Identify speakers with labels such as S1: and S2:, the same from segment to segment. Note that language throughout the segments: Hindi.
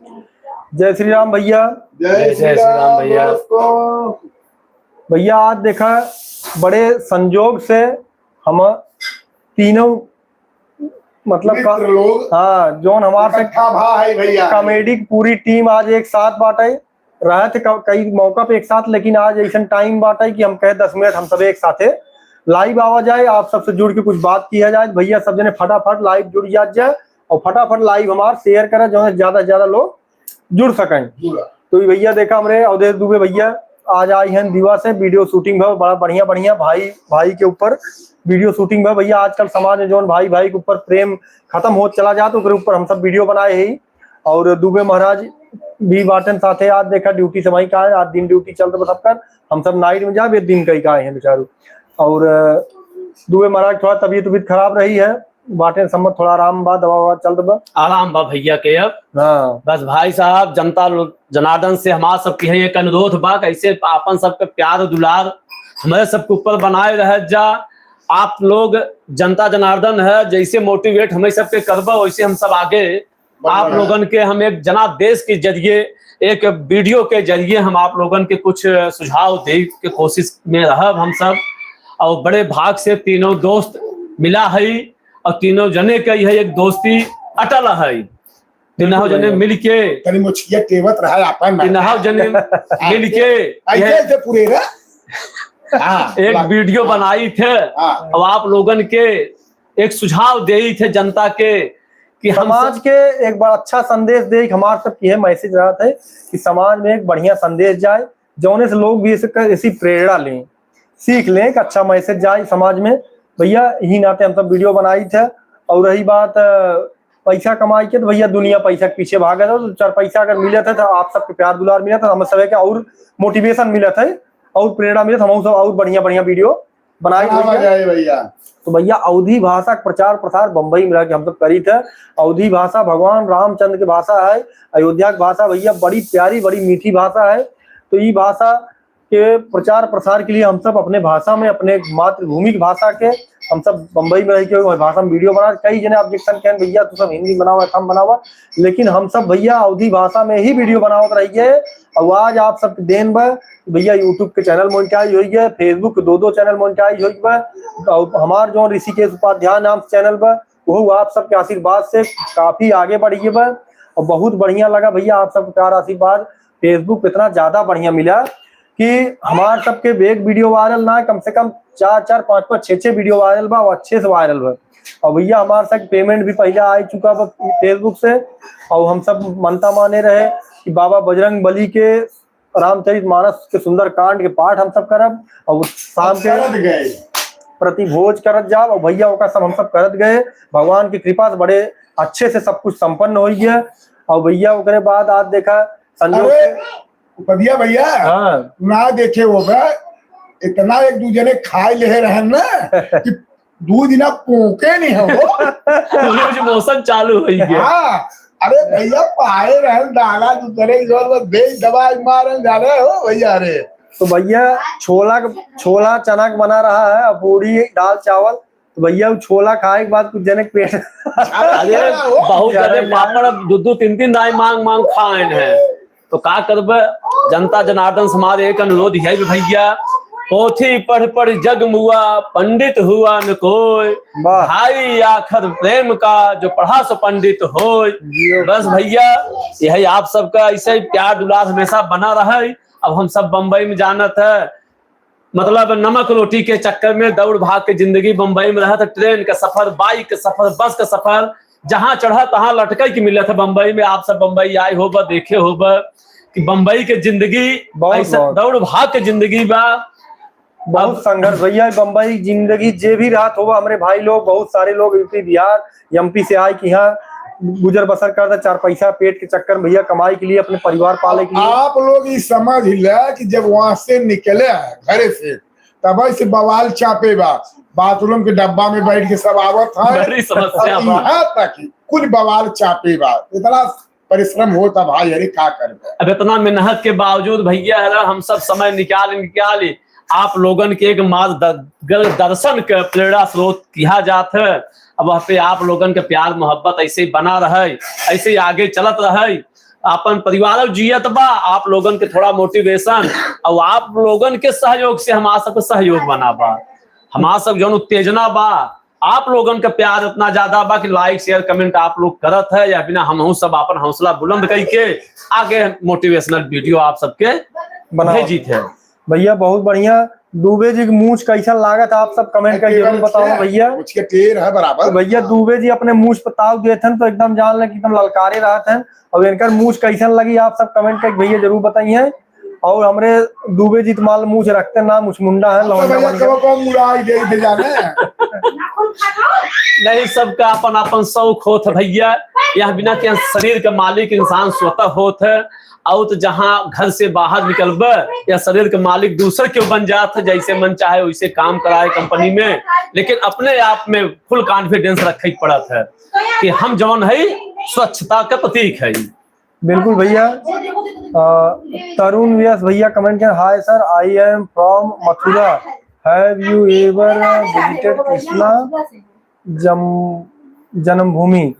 S1: जय श्री राम भैया।
S2: जय श्री राम भैया।
S1: भैया आज देखा बड़े संजोग से हम तीनों मतलब हाँ जोन हमारे
S2: भैया
S1: कॉमेडी पूरी टीम आज एक साथ बाटे रहे थे कई मौका पे एक साथ, लेकिन आज ऐसा टाइम बाटे कि हम कहे 10 मिनट हम सब एक साथ लाइव आवा जाए, आप सबसे जुड़ के कुछ बात किया जाए। भैया सब जने फटाफट लाइव जुड़ जाए और फटाफट लाइव हमारे शेयर करें जो है ज्यादा से ज्यादा लोग जुड़ सकें। तो भैया देखा हमारे अवधेश दुबे भैया आज आई हैं दीवा से वीडियो शूटिंग भर बड़ा बढ़िया भाई के ऊपर वीडियो शूटिंग भर। भैया आजकल समाज में जो भाई के ऊपर प्रेम खत्म हो चला जाए तो ऊपर हम सब वीडियो बनाए ही। और दुबे महाराज भी बाटन साथ है। आज देखा ड्यूटी से वहीं का है, आज दिन ड्यूटी चल रहा सबका, हम सब नाइट में जाए दिन कहीं का है बेचारू। और दुबे महाराज थोड़ा तबीयत खराब रही है, बाटे सम्मत थोड़ा आराम बा, दवा चल बा
S2: आराम बा भैया के अब।
S1: हाँ
S2: बस भाई साहब जनता जनार्दन से हमारा सबके है एक अनुरोध बा, कैसे अपन सबके प्यार दुलार हमारे सबके ऊपर बनाए रह जा। आप लोग जनता जनार्दन है, जैसे मोटिवेट हमें सबके करबा वैसे हम सब आगे आप लोगन के हम एक जनादेश के जरिए एक वीडियो के जरिए हम आप लोगन के कुछ सुझाव दे के कोशिश में रहब हम सब। और बड़े भाग से तीनों दोस्त मिला है और तीनों जने के है एक दोस्ती अटल है। तीनों जने मिल के तीनों जने मिल के
S1: पूरे
S2: एक वीडियो बनाई थे और आप लोगन के एक सुझाव दे थे जनता के कि
S1: समाज के एक बड़ा अच्छा संदेश दे। हमारे सब की है मैसेज रहा था कि समाज में एक बढ़िया संदेश जाए, जोने से लोग भी ऐसी प्रेरणा लें, सीख लें, एक अच्छा मैसेज जाए समाज में। भैया यही नाते हम सब वीडियो बनाई थे। और रही बात पैसा कमाई के, तो भैया दुनिया पैसा के पीछे भागा था, तो 4 पैसा अगर मिले थे तो आप सबके प्यार दुलार मिला था, हम सब के और मोटिवेशन मिला था और प्रेरणा मिला था, हम सब और बढ़िया वीडियो बनाए
S3: भैया।
S1: तो भैया अवधी भाषा प्रचार प्रसार बम्बई में रह के हम सब करी थे। अवधी भाषा भगवान रामचंद्र की भाषा है, अयोध्या की भाषा भैया बड़ी प्यारी बड़ी मीठी भाषा है। तो ये भाषा के प्रचार प्रसार के लिए हम सब अपने भाषा में अपने मातृभूमि की भाषा के हम सब बम्बई में रह के भाषा में वीडियो बना। कई जने ऑब्जेक्शन कहें भैया तू सब हिंदी बनावा कम बनावा, लेकिन हम सब भैया अवधी भाषा में ही वीडियो बनावत रहिए। और आज आप सब देन भैया यूट्यूब के चैनल मोनिटाइज हो गए, फेसबुक के 2 चैनल मोनिटाइज हो गए, और हमार जो ऋषिकेश उपाध्याय नाम चैनल पर वो आप सबके आशीर्वाद से काफी आगे बढ़िए बा। और बहुत बढ़िया लगा भैया आप सबका प्यार आशीर्वाद फेसबुक पे इतना ज्यादा बढ़िया मिला कि हमारे सबके एक वीडियो वायरल ना कम से कम 4 5 6 वीडियो वायरल बा और अच्छे से वायरल बा। और भैया हमारे साथ पेमेंट भी पहले आ चुका बा फेसबुक से। और हम सब मनता माने रहे कि बाबा बजरंग बली के रामचरितमानस के सुंदर कांड के पाठ हम सब करब और शाम के प्रति भोज करत जाब। और भैया ओका सब हम सब करत गए, भगवान की कृपा से बड़े अच्छे से सब कुछ संपन्न हो गया। और भैया ओकरे बाद आज देखा संजोग
S3: भैया ना देखे होगा इतना एक दूसरे ने खाए ले रहे ना कि 2 दिन पोके नहीं हो
S2: मौसम चालू हो गया।
S3: हाँ अरे भैया पाए रहे दाना दूसरे बेच दवा मारन जा रहे हो भैया। रे
S1: तो भैया छोला चना बना रहा है, पूरी दाल चावल। तो भैया छोला खाए के बाद कुछ जने पेट
S2: अरे बहुत ज्यादा पापड़ 2-3 दाई मांग खाए हैं। तो का करबे जनता जनार्दन समाज एक अनुरोध है भैया, पोथी पढ़ जग मुआ पंडित हुआ न कोई, भाई आखिर प्रेम का जो पढ़ा सो पंडित हो। बस भैया यही आप सबका ऐसे प्यार दुलार हमेशा बना रहे। अब हम सब बम्बई में जाना था, मतलब नमक रोटी के चक्कर में दौड़ भाग के जिंदगी बम्बई में रहा था। ट्रेन का सफर, बाइक का सफर, बस का सफर, जहां चढ़ा तहां लटका के मिला था बम्बई में। आप सब बम्बई आए होगा, देखे होगा कि बम्बई के जिंदगी दौड़ भाग के जिंदगी बा,
S1: बहुत संघर्ष भैया। बम्बई जिंदगी जे भी रात होगा हमारे भाई लोग बहुत सारे लोग यूपी बिहार एमपी से आए कि यहाँ गुजर बसर करता 4 पैसा पेट के चक्कर भैया कमाई के लिए अपने परिवार पाले के लिए।
S3: आप लोग ये समझ ले कि जब वहां से निकले घरे से तब से बवाल चापे बा, बाथरूम के डब्बा में बैठ के सब आवत है
S2: समस्या
S3: तक कुछ बवाल चापे बा। इतना परिश्रम होता भाई, अरे क्या कर।
S2: अब इतना मेहनत के बावजूद भैया हम सब समय निकाल आप लोगन के एक मार्गदर्शन के प्रेरणा स्रोत किया जाता है। अब वहाँ पे आप लोगन के प्यार मोहब्बत ऐसे ही बना रहे, ऐसे ही आगे चलत रहे। अपन परिवार जियत बा, आप लोगन के थोड़ा मोटिवेशन और आप लोगन के सहयोग से हमारा सब सहयोग बना बा, हमारा सब जो उत्तेजना बा, आप लोगन का प्यार इतना ज्यादा बा कि लाइक शेयर कमेंट आप लोग करत है या बिना हम सब अपन हौसला बुलंद करके आगे मोटिवेशनल वीडियो आप सबके भेजित है।
S1: भैया बहुत बढ़िया। दुबे जी की मूछ कैसा लागत आप सब कमेंट करके जरूर बताओ भैया।
S3: मूछ के टेर है बराबर।
S1: तो भैया दुबे जी अपने मूछ पर ताव दिए थे तो एकदम जान ले कि एकदम ललकारे रहा थे। और इनकर मूछ कैसन लगी आप सब कमेंट करके भैया जरूर बताइए। और हमरे दुबे जी माल मूछ रखते ना, मुछ मुंडा है
S2: नहीं, सबका अपन अपन शौक होत भैया। यह बिना के शरीर के मालिक इंसान स्वतः होत है। और तो जहाँ घर से बाहर निकलब या शरीर के मालिक दूसरे क्यों बन जात है, जैसे मन चाहे वैसे काम कराए कंपनी में, लेकिन अपने आप में फुल कॉन्फिडेंस रखे पड़त है कि हम जौन है स्वच्छता का प्रतीक है।
S1: बिल्कुल भैया। तरुण व्यास भैया कमेंट कर, hi sir, I am from Mathura, have you ever visited Krishna जन्मभूमि।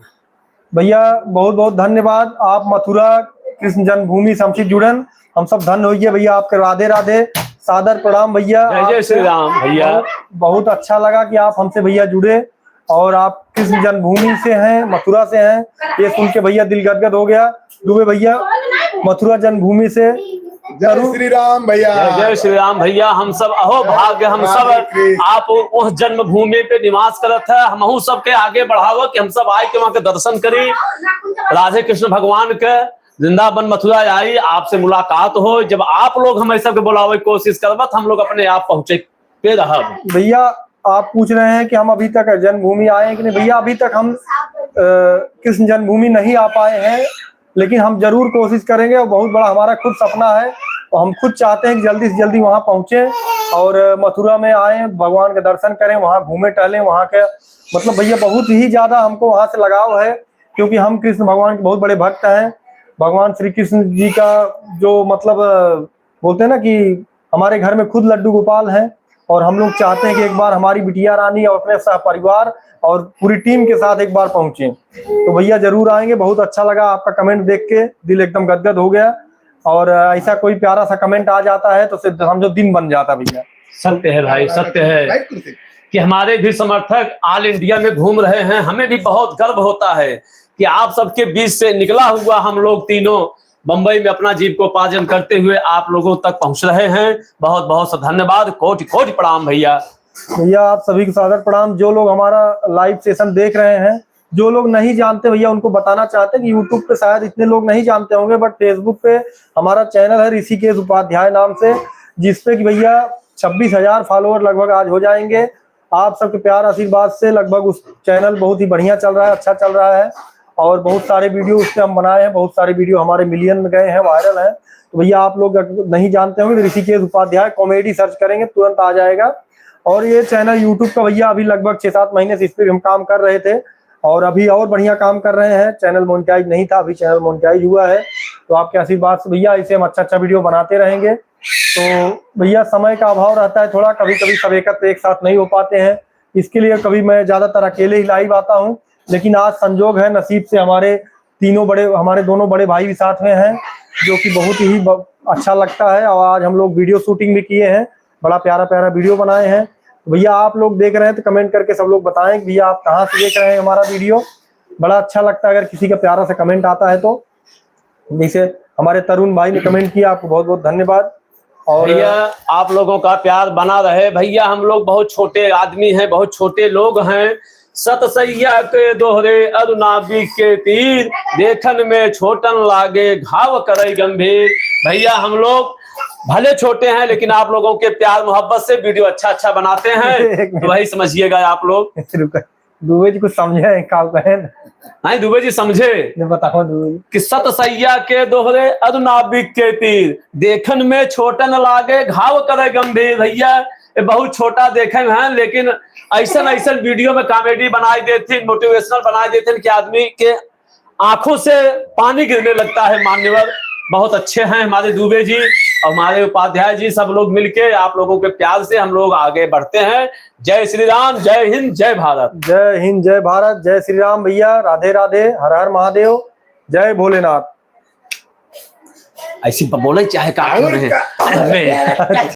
S1: भैया बहुत बहुत धन्यवाद, आप मथुरा कृष्ण जन्मभूमि से हमसे जुड़न, हम सब धन्य होइए भैया आपके। राधे राधे, सादर प्रणाम भैया।
S2: जय श्री राम भैया।
S1: बहुत अच्छा लगा कि आप हमसे भैया जुड़े और आप कृष्ण जन्मभूमि से हैं, मथुरा से हैं, ये सुन के भैया दिल गदगद हो गया। दुबे भैया मथुरा जन्मभूमि से।
S3: जय श्री राम भैया।
S2: जय श्री राम भैया। हम सब अहो भाग्य, हम सब आप उस जन्मभूमि पे निवास करत है, हम सबके आगे बढ़ावो कि हम सब आए के वहां के दर्शन करी, राधे कृष्ण भगवान के वृंदावन मथुरा आई, आपसे मुलाकात हो। जब आप लोग हमें सबके बुलावे कोशिश करबत, हम लोग अपने आप पहुंचे पे रह।
S1: भैया आप पूछ रहे हैं कि हम अभी तक जन्मभूमि आए हैं कि नहीं। भैया अभी तक हम कृष्ण जन्मभूमि नहीं आ पाए हैं, लेकिन हम जरूर कोशिश करेंगे और बहुत बड़ा हमारा खुद सपना है और हम खुद चाहते हैं कि जल्दी से जल्दी वहां पहुंचे और मथुरा में आए, भगवान के दर्शन करें, वहां घूमे टहलें। वहां के मतलब भैया बहुत ही ज्यादा हमको वहां से लगाव है, क्योंकि हम कृष्ण भगवान के बहुत बड़े भक्त हैं। भगवान श्री कृष्ण जी का जो मतलब बोलते हैं ना कि हमारे घर में खुद लड्डू गोपाल हैं और हम लोग चाहते हैं कि एक बार हमारी बिटिया रानी और अपने सह परिवार और पूरी टीम के साथ एक बार पहुंचे। तो भैया जरूर आएंगे। बहुत अच्छा लगा आपका कमेंट देख के, दिल एकदम गदगद हो गया। और ऐसा कोई प्यारा सा कमेंट आ जाता है तो सिर्फ समझो दिन बन जाता भैया।
S2: सत्य है भाई, सत्य है कि हमारे भी समर्थक ऑल इंडिया में घूम रहे हैं। हमें भी बहुत गर्व होता है कि आप सबके बीच से निकला हुआ हम लोग तीनों बंबई में अपना जीविकोपार्जन करते हुए आप लोगों तक पहुंच रहे हैं। बहुत बहुत धन्यवाद, कोटि कोटि प्रणाम भैया।
S1: भैया आप सभी को सादर प्रणाम। जो लोग हमारा लाइव सेशन देख रहे हैं, जो लोग नहीं जानते भैया उनको बताना चाहते हैं कि यूट्यूब पे शायद इतने लोग नहीं जानते होंगे, बट फेसबुक पे हमारा चैनल है ऋषिकेश उपाध्याय नाम से, जिसपे कि भैया 26,000 फॉलोअर लगभग आज हो जाएंगे। आप सबके प्यार आशीर्वाद से लगभग उस चैनल बहुत ही बढ़िया चल रहा है, अच्छा चल रहा है और बहुत सारे वीडियो उससे हम बनाए हैं। बहुत सारे वीडियो हमारे मिलियन में गए हैं, वायरल हैं। तो भैया आप लोग नहीं जानते होंगे तो ऋषिकेश उपाध्याय कॉमेडी सर्च करेंगे तुरंत आ जाएगा। और ये चैनल यूट्यूब का भैया अभी लगभग 6-7 महीने से इस पर हम काम कर रहे थे और अभी और बढ़िया काम कर रहे हैं। चैनल मोनेटाइज नहीं था, अभी चैनल मोनेटाइज हुआ है। तो आपके आशीर्वाद से भैया इसे हम अच्छा वीडियो बनाते रहेंगे। तो भैया समय का अभाव रहता है थोड़ा, कभी कभी सब एकत्र एक साथ नहीं हो पाते हैं, इसके लिए कभी मैं ज्यादातर अकेले ही लाइव आता हूँ। लेकिन आज संजोग है, नसीब से हमारे दोनों बड़े भाई भी साथ में हैं, जो कि बहुत ही अच्छा लगता है। और आज हम लोग वीडियो शूटिंग भी किए हैं, बड़ा प्यारा प्यारा वीडियो बनाए हैं। तो भैया आप लोग देख रहे हैं तो कमेंट करके सब लोग बताएं कि भैया आप कहाँ से देख रहे हैं हमारा वीडियो। बड़ा अच्छा लगता है अगर किसी का प्यारा सा कमेंट आता है तो। जैसे हमारे तरुण भाई ने कमेंट किया, आपको बहुत बहुत धन्यवाद। और
S2: भैया आप लोगों का प्यार बना रहे। भैया हम लोग बहुत छोटे आदमी हैं, बहुत छोटे लोग हैं। सतसैया के दोहरे अरुनाबिक के तीर, देखन में छोटन लागे घाव करे गंभीर। भैया हम लोग भले छोटे हैं लेकिन आप लोगों के प्यार मोहब्बत से वीडियो अच्छा बनाते हैं, तो वही समझिएगा आप लोग।
S1: दुबे जी कुछ समझे
S2: नहीं, दुबे जी समझे
S1: बताओ
S2: कि सतसैया के दोहरे अरुनाबिक के तीर, देखन में छोटन लागे घाव करे गंभीर। भैया बहुत छोटा देखे हैं लेकिन ऐसा वीडियो में कॉमेडी बनाई देती, मोटिवेशनल बनाई देते कि आदमी के आंखों से पानी गिरने लगता है। मान्यवर बहुत अच्छे हैं हमारे दुबे जी और हमारे उपाध्याय जी, सब लोग मिलके आप लोगों के प्यार से हम लोग आगे बढ़ते हैं। जय श्री राम, जय हिंद, जय भारत।
S1: जय हिंद, जय भारत, जय श्री राम भैया। राधे राधे, हर हर महादेव, जय भोलेनाथ।
S2: ऐसी बोले चाहे का
S3: और का-
S2: में